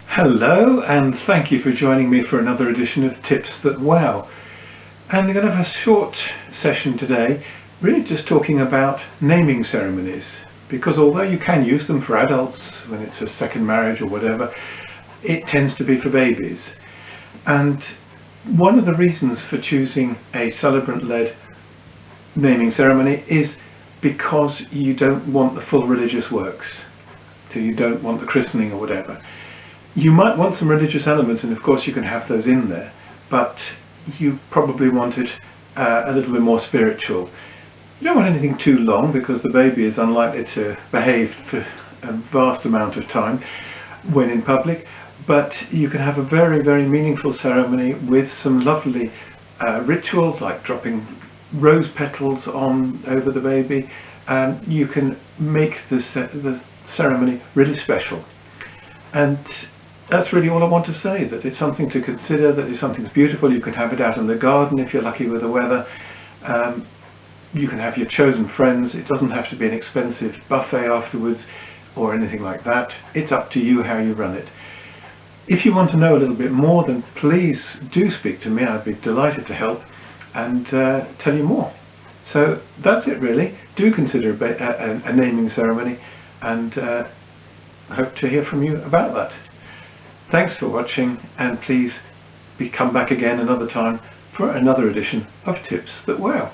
Hello, and thank you for joining me for another edition of Tips That Wow. And we're going to have a short session today, really just talking about naming ceremonies, because although you can use them for adults when it's a second marriage or whatever, it tends to be for babies. And one of the reasons for choosing a celebrant-led naming ceremony is because you don't want the full religious works, so you don't want the christening or whatever. You might want some religious elements, and of course you can have those in there, but you probably want it a little bit more spiritual. You don't want anything too long, because the baby is unlikely to behave for a vast amount of time when in public, but you can have a very, very meaningful ceremony with some lovely rituals, like dropping rose petals on over the baby, and you can make the ceremony really special. And that's really all I want to say, that it's something to consider, that it's something that's beautiful. You can have it out in the garden if you're lucky with the weather. You can have your chosen friends. It doesn't have to be an expensive buffet afterwards or anything like that. It's up to you how you run it. If you want to know a little bit more, then please do speak to me. I'd be delighted to help and tell you more. So that's it really. Do consider a naming ceremony, and hope to hear from you about that. Thanks for watching, and please come back again another time for another edition of Tips That Wow.